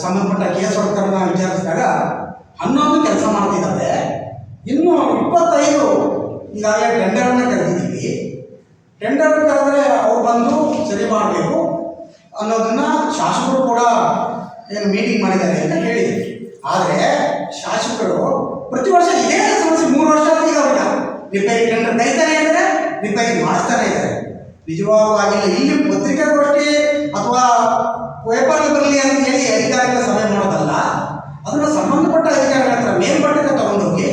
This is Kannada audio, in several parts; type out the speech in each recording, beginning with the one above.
ಸಂಬಂಧಪಟ್ಟ ಕೇಸ್ ಹೊರತರನ್ನ ವಿಚಾರಿಸಿದಾಗ 11 ಕೆಲಸ ಮಾಡ್ತಿದ್ದಾರೆ. ಇನ್ನು 25 ಈಗಾಗಲೇ ಟೆಂಡರನ್ನು ಕರೆದಿದ್ದೀವಿ. ಟೆಂಡರ್ ಕರೆದ್ರೆ ಅವ್ರು ಬಂದು ಸರಿ ಮಾಡಬೇಕು ಅನ್ನೋದನ್ನ ಶಾಸಕರು ಕೂಡ ಏನು ಮೀಟಿಂಗ್ ಮಾಡಿದ್ದಾರೆ ಅಂತ ಹೇಳಿದ್ರು. ಆದರೆ ಶಾಸಕರು ಪ್ರತಿ ವರ್ಷ ಇದೇ ಸಮಸ್ಯೆ 3 ವರ್ಷ ಈಗ ಅವ್ರಿಗೆ ರಿಪೇರಿ ಟೆಂಡರ್ ಕರೀತಾನೆ ಇದ್ದಾರೆ, ರಿಪೇರಿ ಮಾಡಿಸ್ತಾನೆ ಇದ್ದಾರೆ. ನಿಜವಾಗಿಲ್ಲ. ಇಲ್ಲಿ ಪತ್ರಿಕಾಗೋಷ್ಠಿ ಅಥವಾ ಪೇಪರ್ಗೆ ಬರಲಿ ಅಂತ ಹೇಳಿ ಅಧಿಕಾರಿಗಳ ಸಭೆ ಮಾಡೋದಲ್ಲ, ಅದನ್ನು ಸಂಬಂಧಪಟ್ಟ ಅಧಿಕಾರಿಗಳ ಹತ್ರ ಮೇಲ್ಮಟ್ಟಕ್ಕೆ ತಗೊಂಡೋಗಿ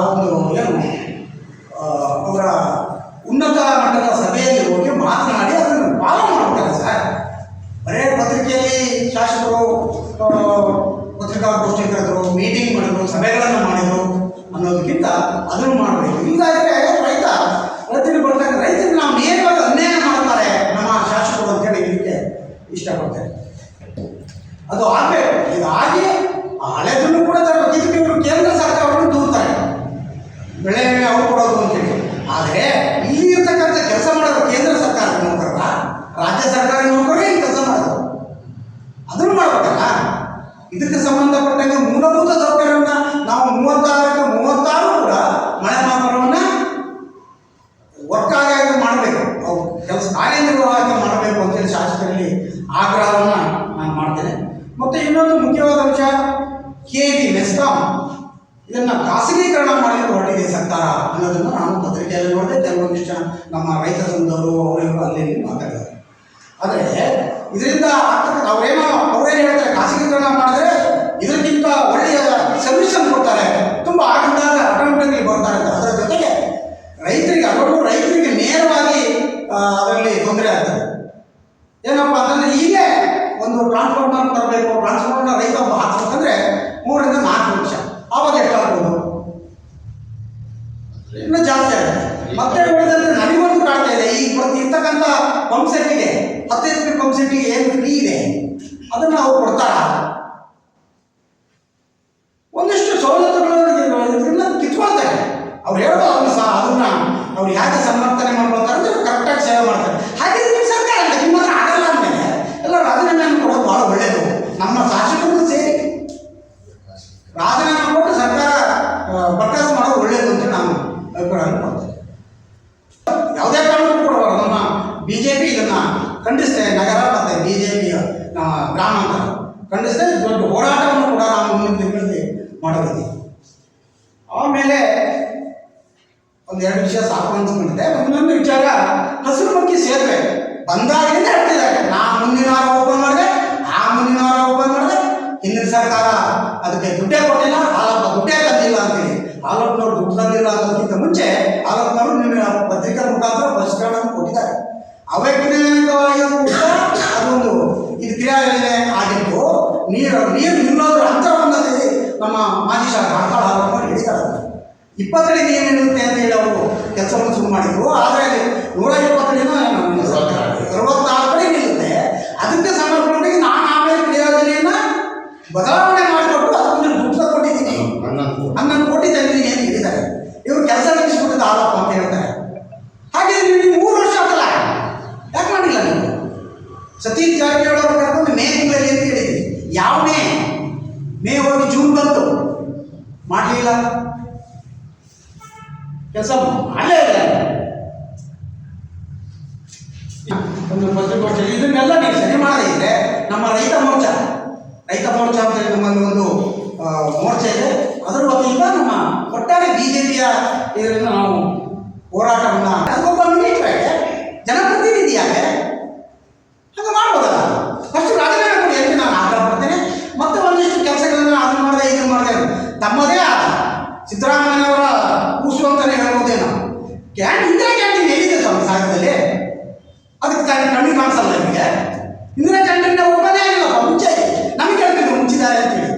ಒಂದು ಏನು ಅವರ ಉನ್ನತ ಮಟ್ಟದ ಸಭೆಯಲ್ಲಿ ಹೋಗಿ ಮಾತನಾಡಿ ಅದನ್ನು ಪಾಲನೆ ಮಾಡ್ತಾರೆ ಸರ್. ಬರೇ ಪತ್ರಿಕೆಯಲ್ಲಿ ಶಾಸಕರು ಪತ್ರಿಕಾಗೋಷ್ಠಿ ಕರೆದರು, ಮೀಟಿಂಗ್ ಮಾಡಿದ್ರು, ಸಭೆಗಳನ್ನು ಮಾಡಿದರು ಅನ್ನೋದಕ್ಕಿಂತ ಅದನ್ನು ಮಾಡಬೇಕು. ಹೀಗಾದರೆ ರೈತರಿಗೆ ಬರ್ತಾರೆ, ರೈತರಿಗೆ ನಾವು ನೇರವಾಗಿ ಅನ್ಯಾಯ ಮಾಡ್ತಾರೆ ನಮ್ಮ ಶಾಸಕರು ಅಂತೇಳಿ ಇದಕ್ಕೆ ಇಷ್ಟಪಡ್ತಾರೆ. ಅದು ಆಗಬೇಕು. ಹೀಗಾಗಿ ಹಳೆದನ್ನು ಕೂಡ ತರಬೇಕು. ಇದಕ್ಕೆ ಇವರು ಕೇಂದ್ರ ಸರ್ಕಾರವನ್ನು ದೂರ್ತಾರೆ, ಬೆಳೆ ವಿಮೆ ಅವ್ರು ಕೊಡೋದು ಅಂತೇಳಿ. ಆದರೆ ಇಲ್ಲಿ ಇರ್ತಕ್ಕಂಥ ಕೆಲಸ ಮಾಡೋದು ಕೇಂದ್ರ ಸರ್ಕಾರದ ನೌಕರರ, ರಾಜ್ಯ ಸರ್ಕಾರಿ ನೌಕರರೇ ಈ ಕೆಲಸ ಮಾಡೋದು. ಅದನ್ನು ಮಾಡಬೇಕಲ್ಲ. ಇದಕ್ಕೆ ಸಂಬಂಧಪಟ್ಟಂಗೆ ಮೂಲಭೂತ ಸೌಕರ್ಯವನ್ನು ನಾವು 36 ಕೂಡ ಮಳೆ ಮಾಪನವನ್ನು ಒಟ್ಟಾಗಿ ಮಾಡಬೇಕು, ಅವು ಕೆಲಸ ಕಾರ್ಯನಿರ್ವಾಹಕ ಮಾಡಬೇಕು ಅಂತೇಳಿ ಶಾಸಕರಲ್ಲಿ ಆಗ್ರಹವನ್ನು ನಾನು ಮಾಡ್ತೇನೆ. ಮತ್ತು ಇನ್ನೊಂದು ಮುಖ್ಯವಾದ ಅಂಶ, KV ಮೆಸ್ಕಾಂ ಇದನ್ನು ಖಾಸಗೀಕರಣ ಮಾಡಲಿಕ್ಕೆ ಹೊರಟಿದೆ ಸರ್ಕಾರ ಅನ್ನೋದನ್ನು ನಾನು ಪತ್ರಿಕೆಯಲ್ಲಿ ನೋಡಿದೆ. ಕೆಲವೊಂದಿಷ್ಟು ನಮ್ಮ ರೈತ ಸಂಘದವರು ಅವರಿಗೂ ಅಲ್ಲಿ ಮಾತಾಡಿದ್ದಾರೆ. ಆದರೆ ಇದರಿಂದ ಅವರೇನು ಹೇಳ್ತಾರೆ, ಖಾಸಗೀಕರಣ ಮಾಡಿದ್ರೆ ಇದಕ್ಕಿಂತ ಒಳ್ಳೆಯ ಸರ್ವಿಸನ್ನು ಕೊಡ್ತಾರೆ, ತುಂಬ ಆಟೋಮೆಟಿಕ್ಲಿ ಬರ್ತಾರೆ ಅಂತ. ಅದರ ಜೊತೆಗೆ ರೈತರಿಗೆ ನೇರವಾಗಿ ಅದರಲ್ಲಿ ತೊಂದರೆ ಆಗ್ತದೆ. ಏನಪ್ಪ ಅಂತಂದರೆ ಈಗೇ ಒಂದು ಟ್ರಾನ್ಸ್ಫಾರ್ಮರ್ ತರಬೇಕು, ಟ್ರಾನ್ಸ್ಫಾರ್ಮರ್ನ ರೈತ ಒಬ್ಬ ಹಾಕ್ಬೇಕಂದ್ರೆ 3 ರಿಂದ 4 ಲಕ್ಷ. ಆವಾಗ ಎಷ್ಟಾಗ್ಬೋದು? ಇನ್ನೂ ಜಾಸ್ತಿ ಆಗುತ್ತೆ. ಮತ್ತೆ ಉಳಿದಂತೆ ನನಗೊಂದು ಕಾಡ್ತಾ ಇದೆ, ಈಗ ಇರ್ತಕ್ಕಂಥ ಪಂಪ್ ಸೆಟ್ಟಿಗೆ 10 HP ಪಂಪ್ ಸೆಟ್ಟಿಗೆ ಏನು ಫ್ರೀ ಇದೆ ಅದನ್ನು ಅವ್ರು ಕೊಡ್ತಾರ? ಒಂದಿಷ್ಟು ಸವಲತ್ತುಗಳನ್ನ ಕಿತ್ಕೊಳ್ತಾರೆ. ಅವ್ರು ಹೇಳೋದು ಅದನ್ನ ಅವ್ರು ಹೇಗೆ ಸಮರ್ಥನೆ ಮಾಡ್ಕೊಳ್ತಾರೆ ಅಂದರೆ ಕರೆಕ್ಟಾಗಿ ಸೇವೆ ಮಾಡ್ತಾರೆ. ಹಾಗೆ ಸರ್ಕಾರ ಅಂತ ನಿಮ್ಮ ಹತ್ರ ಆಗಲ್ಲ ಅಂದಮೇಲೆ ಎಲ್ಲ ರಾಜೀನಾಮೆ ಕೊಡೋದು ಭಾಳ ಒಳ್ಳೆಯದು. ನಮ್ಮ ಶಾಸಕರು ಸೇರಿ ರಾಜೀನಾಮೆ ಕೊಟ್ಟು ಸರ್ಕಾರ ಬರ್ಖಾಸ್ತು ಮಾಡೋದು ಒಳ್ಳೆಯದು ಅಂತ ನಾನು ಅಭಿಪ್ರಾಯ ಮಾಡ್ತೇನೆ. ಯಾವುದೇ ಕಾರಣಕ್ಕೂ ಕೊಡಬಾರ್ದು. ನಮ್ಮ BJP ಇದನ್ನು ಖಂಡಿಸ್ತೇವೆ. ನಗರ ಮತ್ತು BJP ಗ್ರಾಮಾಂತರ ಖಂಡಿಸ್ತೇವೆ. ದೊಡ್ಡ ಹೋರಾಟವನ್ನು ಕೂಡ ನಾವು ಮುಂದಿನ ದಿನಗಳಲ್ಲಿ ಮಾಡೋದಿದೆ. ಆಮೇಲೆ 1-2 ವಿಷಯ ಸಾಕು ಅನ್ಸ್ಕೊಂಡಿದೆ. ಇನ್ನೊಂದು ವಿಚಾರ, ಹಸಿರು ಮಕ್ಕಿ ಸೇತುವೆ ಬಂದಾಗಿಂದ ಹೇಳ್ತಿದ್ದಾರೆ, ನಾ ಮುಂದಿನ ವಾರ ಓಪನ್ ಮಾಡಿದೆ, ಆ ಮುಂದಿನ ವಾರ ಓಪನ್ ಮಾಡಿದೆ. ಹಿಂದಿನ ಸರ್ಕಾರ ಅದಕ್ಕೆ ದುಡ್ಡೇ ಕೊಟ್ಟಿಲ್ಲ, ಹಾಲಪ್ಪ ದುಡ್ಡೇ ತಂದಿಲ್ಲ ಅಂತೇಳಿ. ಹಾಲಪ್ಪನವ್ರು ದುಡ್ಡು ತಂದಿಲ್ಲ ಅನ್ನೋದಕ್ಕಿಂತ ಮುಂಚೆ ಹಾಲಪ್ಪನವರು ನಿಮ್ಮ ಪತ್ರಿಕಾ ಮುಖಾಂತರ ಪರಿಷ್ಕರಣೆ ಕೊಟ್ಟಿದ್ದಾರೆ. ಅವೈಜ್ಞಾನಿಕವಾಗಿಯೂ ಕೂಡ ಅದೊಂದು ಇದು ಕ್ರಿಯಾಯೋಜನೆ ಆಗಿದ್ದು, ನೀರು ನಿಲ್ಲೋದ್ರ ಅಂತರವನ್ನು ನಮ್ಮ ಮಾಜಿ ಶಾಸಕ ಹಡ್ತಾಳ ಹಾಲಪ್ಪನವ್ರು ಹಿಡಿತಾರೆ. 20 ಅಡಿ ನೀರು ನಿಲ್ಲುತ್ತೆ ಅಂತ ಹೇಳಿ ಅವರು ಕೆಲಸವನ್ನು ಶುರು ಮಾಡಿದ್ರು. ಆದರೆ ಅಲ್ಲಿ 120 ಅಡಿನೋ 64 ಅಡಿ ನಿಲ್ಲುತ್ತೆ. ಅದಕ್ಕೆ ಸಂಬಂಧಪಟ್ಟಾಗಿ ನಾನು ಆಮೇಲೆ ಕ್ರಿಯಾಯೋಜನೆಯನ್ನು ಬದಲಾವಣೆ ಮಾಡಿಕೊಟ್ಟು ಅದನ್ನು ದುಡ್ಡು ಕೊಟ್ಟಿದ್ದೀನಿ, 11 ಕೋಟಿ ತಂದಿದ್ದೀನಿ ಅಂತ ಹೇಳಿದ್ದಾರೆ. ಇವರು ಕೆಲಸ ನಿಲ್ಲಿಸ್ಬಿಟ್ಟಿದ್ದು ಹಾಲಪ್ಪ ಅಂತ ಹೇಳ್ತಾರೆ. ಹಾಗೆ ನೀವು 3 ವರ್ಷ ಆಗಲ್ಲ, ಯಾಕೆ ಮಾಡಿಲ್ಲ ನೀವು? ಸತೀಶ್ ಜಾರಕಿಹೊಳಿ ಅವರು ಕರ್ಕೊಂಡು ಮೇ ತಿಂಗಳಲ್ಲಿ ಅಂತ ಹೇಳಿದ್ವಿ. ಯಾವ ಮೇ ಹೋಗಿ ಜೂನ್ ಬಂತು, ಮಾಡಲಿಲ್ಲ, ಕೆಲಸ ಮಾಡಲೇ ಇಲ್ಲ. ಒಂದು ಪತ್ರಿಕೋಷ್ಠಿ ಇದನ್ನೆಲ್ಲ ನೀವು ಸರಿ ಮಾಡದಿದ್ರೆ ನಮ್ಮ ರೈತ ಮೋರ್ಚಾ ಅಂತೇಳಿ ನಮ್ಮಲ್ಲಿ ಒಂದು ಮೋರ್ಚಾ ಇದೆ. ಅದರ ವತಿಯಿಂದ ನಮ್ಮ ಒಟ್ಟಾರೆ BJPಯ ಇದರಿಂದ ನಾವು ಹೋರಾಟವನ್ನು ಅದಕ್ಕೊಬ್ಬ ಮಿನಿಸ್ಟ್ರಾಗೆ ಜನಪ್ರತಿನಿಧಿಯಾಗೆ ಹಾಗೆ ಮಾಡ್ಬೋದಲ್ಲ. ಫಸ್ಟ್ ರಾಜೀನಾಮೆ ಕೊಡಿ ಅಂತ ನಾನು ಆಗ್ರಹ ಪಡ್ತೇನೆ. ಮತ್ತೆ ಒಂದಿಷ್ಟು ಕೆಲಸಗಳನ್ನ ಅದನ್ನು ಮಾಡಿದೆ ಇದನ್ನು ಮಾಡಿದೆ ತಮ್ಮದೇ ಆದ ಸಿದ್ದರಾಮಯ್ಯನವರ ಕೂಸು ಅಂತಲೇ ಹೇಳ್ಬೋದೇನೋ. ಇಂದಿರಾ ಕ್ಯಾಂಟೀನ್ ಎಲ್ಲಿದೆ ಸ್ವಾಮಿ ಸಾಗರದಲ್ಲಿ? ಅದಕ್ಕೆ ಕಣ್ಣಿಗೆ ಕಾಣಿಸಲ್ಲ ನಿಮಗೆ. ಇಂದಿರಾ ಕ್ಯಾಂಟೀನ್ ಓಪನೇ ಆಗಿಲ್ಲಪ್ಪ, ಮುಂಚೆ ನಮಗೆ ಹೇಳ್ತಿದ್ರು ಮುಚ್ಚಿದ್ದಾರೆ ಅಂತೇಳಿ.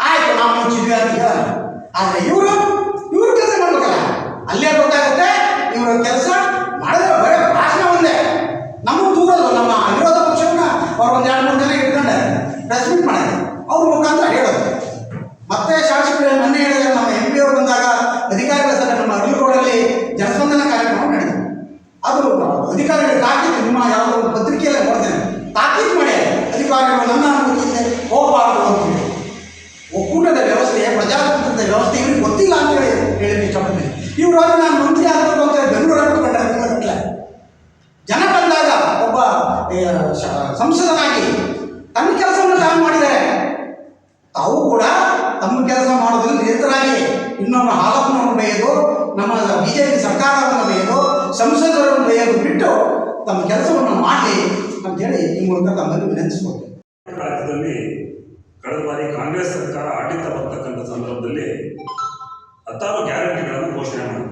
ಆಯಿತು, ನಾವು ಮುಚ್ಚಿದ್ವಿ ಅಂತ ಹೇಳ. ಆದರೆ ಇವರು ಕೆಲಸ ಮಾಡ್ಬೇಕಲ್ಲ, ಅಲ್ಲೇ ಗೊತ್ತಾಗುತ್ತೆ ಇವರು ಕೆಲಸ ಮಾಡಿದ್ರೆ ಬರೀ ಭಾಷಣ ಒಂದೇ. ನಮಗೆ ದೂರಲ್ಲ, ನಮ್ಮ ವಿರೋಧ ಪಕ್ಷವನ್ನ ಅವ್ರು 1-2-3 ಜನ ಇಟ್ಕೊಂಡೆ ಪ್ರೆಸ್ ಮೀಟ್ ಮಾಡಿದ್ರು, ಅವ್ರ ಮುಖಾಂತರ ಹೇಳೋದು. ಮತ್ತೆ ಶಾಸಕರು ಮೊನ್ನೆ ಹೇಳಿದ್ರೆ ನಮ್ಮ MP ಅವರು ಬಂದಾಗ ಅಧಿಕಾರಿಗಳ ಸಭೆ ನಮ್ಮ ಅರಳಗೋಡಲ್ಲಿ ಜನಸ್ಪಂದನ ಕಾರ್ಯಕ್ರಮ ನಡೆಯಿತು. ಅದು ಅಧಿಕಾರಿಗಳು ತಾಕೀತು, ನಿಮ್ಮ ಯಾವುದೋ ಪತ್ರಿಕೆಯಲ್ಲೇ ನೋಡ್ತೇನೆ, ತಾಕೀತು ಮಾಡಿ ಅಧಿಕಾರಿಗಳು ನನ್ನ ಅನುಮತಿ ಇವರು ನಾನು ಮಂತ್ರಿ ಆಗಬೇಕು ಅಂತ ಬೆಂಗಳೂರಲ್ಲಿ ಕೂತ್ಕೊಂಡ್ರೆ ಜನ ಬಂದಾಗ ಒಬ್ಬ ಸಂಸದನಾಗಿ ತನ್ನ ಕೆಲಸವನ್ನು ತಾವು ಮಾಡಿದ್ದಾರೆ. ತಾವು ಕೂಡ ತಮ್ಮ ಕೆಲಸ ಮಾಡೋದ್ರಲ್ಲಿ ನಿರತರಾಗಿ ಇನ್ನೊಮ್ಮೆ ಹಾಲಪ್ಪನವ್ರನ್ನು ಬೇಯೋದು, ನಮ್ಮ ಬಿಜೆಪಿ ಸರ್ಕಾರವನ್ನು ಬೇಯೋದು, ಸಂಸದರನ್ನು ಬೇಯೋದು ಬಿಟ್ಟು ತಮ್ಮ ಕೆಲಸವನ್ನು ಮಾಡಲಿ ಅಂತೇಳಿ ಈ ಮೂಲಕ ತಮ್ಮಲ್ಲಿ ವಿನಂತಿಸ್ಕೊಳ್ತೇವೆ. ರಾಜ್ಯದಲ್ಲಿ ಕಳೆದ ಬಾರಿ ಕಾಂಗ್ರೆಸ್ ಸರ್ಕಾರ ಆಡಳಿತ ಬರ್ತಕ್ಕಂಥ ಸಂದರ್ಭದಲ್ಲಿ 16 ಗ್ಯಾರಂಟಿಗಳನ್ನು ಘೋಷಣೆ ಮಾಡಿದೆ.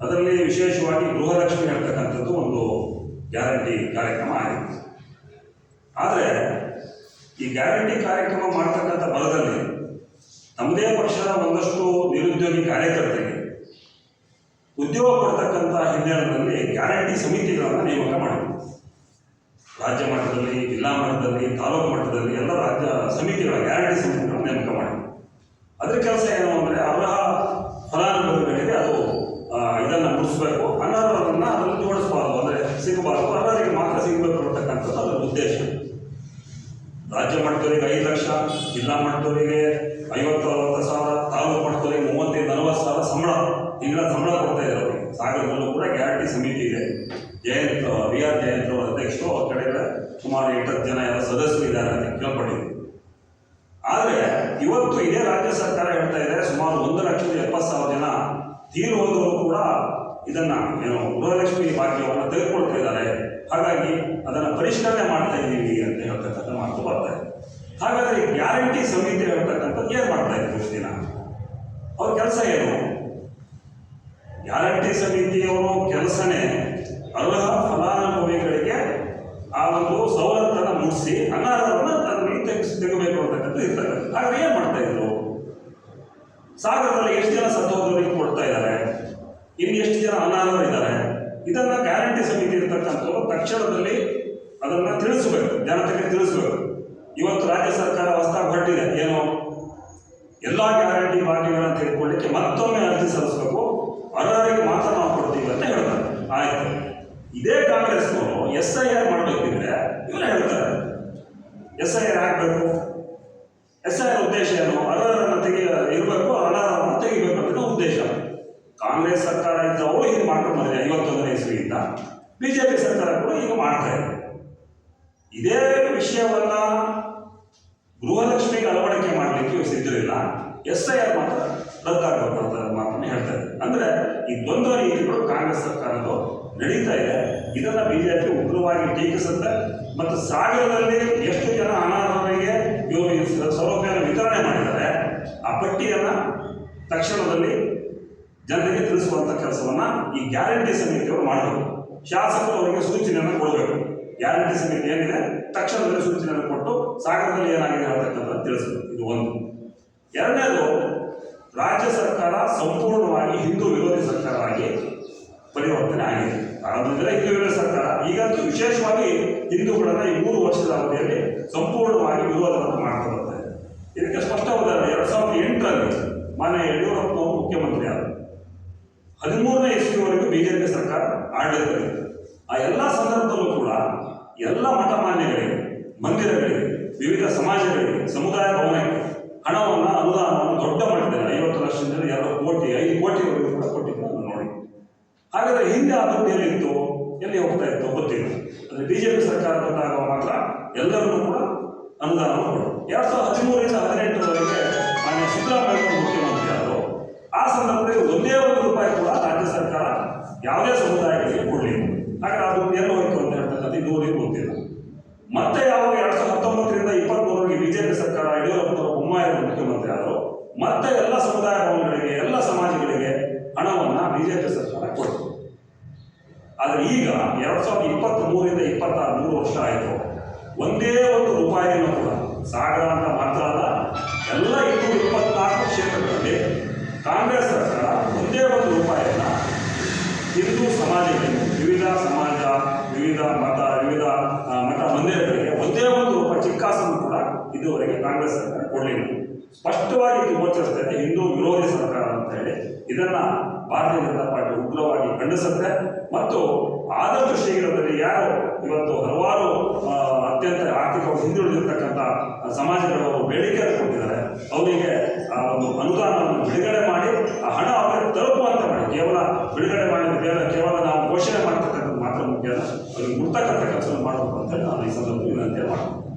ಅದರಲ್ಲಿ ವಿಶೇಷವಾಗಿ ಗೃಹಲಕ್ಷ್ಮಿ ಹೇಳ್ತಕ್ಕಂಥದ್ದು ಒಂದು ಗ್ಯಾರಂಟಿ ಕಾರ್ಯಕ್ರಮ ಆಗಿದೆ. ಆದರೆ ಈ ಗ್ಯಾರಂಟಿ ಕಾರ್ಯಕ್ರಮ ಮಾಡ್ತಕ್ಕಂಥ ಬಲದಲ್ಲಿ ನಮ್ಮದೇ ಪಕ್ಷದ ಒಂದಷ್ಟು ನಿರುದ್ಯೋಗಿ ಕಾರ್ಯಕರ್ತರಿಗೆ ಉದ್ಯೋಗ ಕೊಡ್ತಕ್ಕಂಥ ಹಿನ್ನೆಲೆಯಲ್ಲಿ ಗ್ಯಾರಂಟಿ ಸಮಿತಿಗಳನ್ನು ನೇಮಕ ಮಾಡಿದೆ. ರಾಜ್ಯ ಮಟ್ಟದಲ್ಲಿ, ಜಿಲ್ಲಾ ಮಟ್ಟದಲ್ಲಿ, ತಾಲೂಕು ಮಟ್ಟದಲ್ಲಿ ಎಲ್ಲ ರಾಜ್ಯ ಸಮಿತಿಗಳ ಗ್ಯಾರಂಟಿ ಸಮಿತಿಗಳನ್ನು ನೇಮಕ ಮಾಡಿದೆ. ಅದರ ಕೆಲಸ ಏನು ಅಂದರೆ ಅರ್ಹ ಫಲಾನುಭವಿಗಳಿಗೆ ಅದು ಇದನ್ನು ಮುಡಿಸ್ಬೇಕು, ಅನರ್ಹರನ್ನು ಅದನ್ನು ಜೋಡಿಸಬಾರ್ದು, ಅಂದರೆ ಸಿಗಬಾರ್ದು, ಅರ್ಹರಿಗೆ ಮಾತ್ರ ಸಿಗಬೇಕು ಅಂತಕ್ಕಂಥದ್ದು ಅದರ ಉದ್ದೇಶ. ರಾಜ್ಯ ಮಟ್ಟದವರಿಗೆ 5 ಲಕ್ಷ, ಜಿಲ್ಲಾ ಮಟ್ಟದವರಿಗೆ 50-60,000, ತಾಲೂಕು ಮಟ್ಟದವರಿಗೆ 35-40 ಸಾವಿರ ಸಂಬಳ, ತಿಂಗಳ ಸಂಬಳ ಕೊಡ್ತಾ ಇದ್ದಾರೆ ಅವರಿಗೆ. ಸಾಗರದಲ್ಲೂ ಕೂಡ ಗ್ಯಾರಂಟಿ ಸಮಿತಿ ಇದೆ. ಜಯಂತ್ VR ಜಯಂತ್ ಅವರ ಅಧ್ಯಕ್ಷರು, ಅವ್ರ ಕಡೆ ಸುಮಾರು 8 ಜನ ಎಲ್ಲ ಸದಸ್ಯರು ಇದ್ದಾರೆ ಅಂತ ಕೇಳ್ಪಟ್ಟಿದೆ. ಆದರೆ ಇವತ್ತು ಇದೇ ರಾಜ್ಯ ಸರ್ಕಾರ ಹೇಳ್ತಾ ಇದೆ ಸುಮಾರು 1,70,000 ಜನ ತೀರು ಹೋದರೂ ಕೂಡ ಇದನ್ನ ಗೃಹಲಕ್ಷ್ಮಿ ಭಾಗ್ಯವನ್ನು ತೆಗೆದುಕೊಳ್ತಾ ಇದ್ದಾರೆ. ಹಾಗಾಗಿ ಅದನ್ನು ಪರಿಷ್ಕರಣೆ ಮಾಡ್ತಾ ಇದ್ದೀವಿ ಅಂತ ಹೇಳ್ತಕ್ಕಂಥ ಮಾತು ಬರ್ತಾ ಇದೆ. ಹಾಗಾದರೆ ಗ್ಯಾರಂಟಿ ಸಮಿತಿ ಹೇಳ್ತಕ್ಕಂಥದ್ದು ಏನು ಮಾಡ್ತಾ ಇದ್ರು ದಿನ? ಅವ್ರ ಕೆಲಸ ಏನು? ಗ್ಯಾರಂಟಿ ಸಮಿತಿಯವರು ಕೆಲಸನೇ ಅರ್ಹ ಫಲಾನುಭವಿಗಳಿಗೆ ಆ ಒಂದು ಸವಲತ್ತನ್ನು ಮುಗಿಸಿ ಅನರ್ಹರನ್ನು ಅದರಲ್ಲಿ ತೆಗಬೇಕು ಅಂತಕ್ಕಂಥದ್ದು ಇರ್ತದೆ. ಹಾಗಾದ್ರೆ ಏನು ಮಾಡ್ತಾ ಇದ್ರು? ಸಾಗರದಲ್ಲಿ ಎಷ್ಟು ಜನ ಸತ್ತೋದವರಿಗೆ ಕೊಡ್ತಾ ಇದ್ದಾರೆ, ಇನ್ನು ಎಷ್ಟು ಜನ ಅನರ್ಹರಿದ್ದಾರೆ, ಇದನ್ನು ಗ್ಯಾರಂಟಿ ಸಮಿತಿ ಇರ್ತಕ್ಕಂಥವ್ರು ತಕ್ಷಣದಲ್ಲಿ ಅದನ್ನು ತಿಳಿಸಬೇಕು, ಜನತೆಗೆ ತಿಳಿಸಬೇಕು. ಇವತ್ತು ರಾಜ್ಯ ಸರ್ಕಾರ ಹೊಸದಾಗಿ ಹೊರಟಿದೆ, ಏನು ಎಲ್ಲ ಗ್ಯಾರಂಟಿ ಭಾಗ್ಯಗಳನ್ನು ತೆಗೆದುಕೊಳ್ಳಿಕ್ಕೆ ಮತ್ತೊಮ್ಮೆ ಅರ್ಜಿ ಸಲ್ಲಿಸಬೇಕು, ಅರ್ಹರಿಗೆ ಮಾತ್ರ ನಾವು ಕೊಡ್ತೀವಿ ಅಂತ ಹೇಳ್ತಾರೆ. ಆಯಿತು, ಇದೇ ಕಾಂಗ್ರೆಸ್ನವರು SIR ಮಾಡಬೇಕಿದ್ರೆ ಇವರು ಹೇಳ್ತಾರೆ SIR ಆಗಬೇಕು. SIR ಉದ್ದೇಶ ಏನು? ಅರ್ಹರನ್ನು ಇರಬೇಕು, ಅನರ್ಹರನ್ನು ತೆಗಿಬೇಕು ಅಂತ ಉದ್ದೇಶ. ಕಾಂಗ್ರೆಸ್ ಸರ್ಕಾರ ಇದ್ದವರು ಹೀಗೆ ಮಾಡ್ಕೊಂಡು ಬಂದಿದೆ 51ನೇ ಇಸ್ವಿಯಿಂದ. BJP ಸರ್ಕಾರ ಕೂಡ ಈಗ ಮಾಡ್ತಾ ಇದೆ. ಇದೇ ವಿಷಯವನ್ನ ಗೃಹಲಕ್ಷ್ಮಿಗೆ ಅಳವಡಿಕೆ ಮಾಡಲಿಕ್ಕೆ ಇವರು ಸಿದ್ಧರಿಲ್ಲ, SIR ಮಾತ್ರ ರದ್ದಾಗಬೇಕು ಅಂತ ಮಾತನ್ನು ಹೇಳ್ತಾ ಇದೆ. ಅಂದರೆ ಈ ದ್ವಂದ್ವ ನೀತಿಗಳು ಕಾಂಗ್ರೆಸ್ ಸರ್ಕಾರದ್ದು ನಡೀತಾ ಇದೆ. ಇದನ್ನು BJP ಉಗ್ರವಾಗಿ ಟೀಕಿಸುತ್ತೆ. ಮತ್ತು ಸಾಗರದಲ್ಲಿ ಎಷ್ಟು ಜನ ಅನರ್ಹರಿಗೆ ಇವರು ಸೌಲಭ್ಯವನ್ನು ವಿತರಣೆ ಮಾಡಿದ್ದಾರೆ ಆ ಪಟ್ಟಿಯನ್ನು ತಕ್ಷಣದಲ್ಲಿ ಜನರಿಗೆ ತಿಳಿಸುವಂಥ ಕೆಲಸವನ್ನು ಈ ಗ್ಯಾರಂಟಿ ಸಮಿತಿಯವರು ಮಾಡಬೇಕು. ಶಾಸಕರು ಅವರಿಗೆ ಸೂಚನೆಯನ್ನು ಕೊಡಬೇಕು. ಗ್ಯಾರಂಟಿ ಸಮಿತಿ ಏನಿದೆ ತಕ್ಷಣದಲ್ಲಿ ಸೂಚನೆಯನ್ನು ಕೊಟ್ಟು ಸಾಗರದಲ್ಲಿ ಏನಾಗಿದೆ ಹೇಳ್ತಕ್ಕಂಥದ್ದು ತಿಳಿಸಬೇಕು. ಇದು ಒಂದು. ಎರಡನೇದು, ರಾಜ್ಯ ಸರ್ಕಾರ ಸಂಪೂರ್ಣವಾಗಿ ಹಿಂದೂ ವಿರೋಧಿ ಸರ್ಕಾರವಾಗಿ ಪರಿವರ್ತನೆ ಆಗಿದೆ. ಆದ್ರಿಂದ ಹಿಂದೂ ವಿರೋಧಿ ಸರ್ಕಾರ ಈಗಂತೂ ವಿಶೇಷವಾಗಿ ಹಿಂದೂಗಳನ್ನು ಈ 3 ವರ್ಷದ ಅವಧಿಯಲ್ಲಿ ಸಂಪೂರ್ಣವಾಗಿ ವಿರೋಧವನ್ನು ಮಾಡ್ತಾ ಬರ್ತಾ ಇದೆ. ಇದಕ್ಕೆ ಸ್ಪಷ್ಟ ಉದಾಹರಣೆ 2008ರಲ್ಲಿ ಮಾನ್ಯ ಯಡಿಯೂರಪ್ಪನವರು ಮುಖ್ಯಮಂತ್ರಿ ಆದರು. 13ನೇ ಇಸ್ವಿವರೆಗೂ BJP ಸರ್ಕಾರ ಆಡಳಿತವಿತ್ತು. ಆ ಎಲ್ಲ ಸಂದರ್ಭದಲ್ಲೂ ಕೂಡ ಎಲ್ಲ ಮಠಮಾನ್ಯಗಳಿಗೆ, ಮಂದಿರಗಳಿಗೆ, ವಿವಿಧ ಸಮಾಜಗಳಿಗೆ, ಸಮುದಾಯ ಭವನಕ್ಕೆ ಹಣವನ್ನು, ಅನುದಾನವನ್ನು ದೊಡ್ಡ ಮಟ್ಟದಲ್ಲಿ 50 ಲಕ್ಷದಿಂದ 2 ಕೋಟಿ 5 ಕೋಟಿವರೆಗೂ ಕೂಡ ಕೊಟ್ಟಿದ್ದು ನೋಡಿ. ಹಾಗಾದರೆ ಹಿಂದೆ ಆ ದುಡ್ಡು ಎಲ್ಲಿತ್ತು, ಎಲ್ಲಿ ಹೋಗ್ತಾ ಇತ್ತು ಗೊತ್ತಿಲ್ಲ. ಅಂದರೆ BJP ಸರ್ಕಾರ ಬಂದಾಗ ಮಾತ್ರ ಎಲ್ಲರನ್ನೂ ಕೂಡ ಅನುದಾನವನ್ನು ಕೊಡು. 2013ರಿಂದ 2018ರವರೆಗೆ ಮಾನ್ಯ ಸಿದ್ದರಾಮಯ್ಯ ಮುಖ್ಯಮಂತ್ರಿ ಆದರು. ಆ ಸಂದರ್ಭದಲ್ಲಿ ಒಂದೇ ₹1 ಕೂಡ ರಾಜ್ಯ ಸರ್ಕಾರ ಯಾವುದೇ ಸಮುದಾಯಗಳಿಗೆ ಕೊಡಲಿಲ್ಲ. ಹಾಗಾದ್ರೆ ಆ ದುಡ್ಡು ಎಲ್ಲ ಹೋಯ್ತು ಅಂತ ಹೇಳ್ತಕ್ಕಂಥ ಇದುವರೆಗೂ ಗೊತ್ತಿಲ್ಲ. ಮತ್ತೆ ಯಾವಾಗ 2019ರಿಂದ 2023ರವರೆಗೆ BJP ಸರ್ಕಾರ ಯಡಿಯೂರಪ್ಪನವರು ಬೊಮ್ಮಾಯಿಯವರು ಮುಖ್ಯಮಂತ್ರಿ ಆದರು. ಮತ್ತೆ ಎಲ್ಲ ಸಮುದಾಯ ಭವನಗಳಿಗೆ, ಎಲ್ಲ ಸಮಾಜಗಳಿಗೆ ಹಣವನ್ನು BJP ಸರ್ಕಾರ ಕೊಡ್ತು. ಆದರೆ ಈಗ 2023ರಿಂದ 2026 3 ವರ್ಷ ಆಯಿತು, ಒಂದೇ ₹1 ಕೂಡ ಸಾಗರ ಅಂತ ಮಾತ್ರ ಅಲ್ಲ, ಎಲ್ಲ 224 ಕ್ಷೇತ್ರಗಳಲ್ಲಿ ಕಾಂಗ್ರೆಸ್ ಸರ್ಕಾರ ಒಂದೇ ₹1 ಹಿಂದೂ ಸಮಾಜಗಳಿಗೆ, ವಿವಿಧ ಸಮಾಜ, ವಿವಿಧ ಮತ ಮಂದಿರಗಳಿಗೆ ಒಂದೇ ₹1 ಚಿಕ್ಕಾಸನ್ನು ಕೂಡ ಇದುವರೆಗೆ ಕಾಂಗ್ರೆಸ್ ಸರ್ಕಾರ ಕೊಡಲಿಲ್ಲ. ಸ್ಪಷ್ಟವಾಗಿ ಗೋಚರಿಸ್ತಾ ಇದೆ ಹಿಂದೂ ವಿರೋಧಿ ಸರ್ಕಾರ ಅಂತ ಹೇಳಿ. ಇದನ್ನ ಭಾರತೀಯ ಜನತಾ ಪಾರ್ಟಿ ಉಗ್ರವಾಗಿ ಖಂಡಿಸುತ್ತೆ. ಮತ್ತು ಆದಷ್ಟು ಶೀಘ್ರದಲ್ಲಿ ಯಾರು ಇವತ್ತು ಹಲವಾರು ಅತ್ಯಂತ ಆರ್ಥಿಕವಾಗಿ ಹಿಂದುಳಿದಿರ್ತಕ್ಕಂಥ ಸಮಾಜಗಳವರು ಬೇಡಿಕೆಯನ್ನು ಕೊಟ್ಟಿದ್ದಾರೆ, ಅವರಿಗೆ ಆ ಒಂದು ಅನುದಾನವನ್ನು ಬಿಡುಗಡೆ ಮಾಡಿ ಆ ಹಣ ಅವರಿಗೆ ತಲುಪುವ ಬಿಡುಗಡೆ ಮಾಡಿದ ಕೇವಲ ನಾವು ಘೋಷಣೆ ಮಾಡ್ತಕ್ಕಂಥದ್ದು ಮಾತ್ರ ಮುಖ್ಯ ಅಲ್ಲ, ಅವ್ರಿಗೆ ಮುಟ್ತಕ್ಕಂಥ ಕೆಲಸ ಮಾಡಬೇಕು ಅಂತ ಹೇಳಿ ನಾನು ಈ ಸಂದರ್ಭದಲ್ಲಿ ವಿನಂತಿ ಮಾಡ್ತೀನಿ.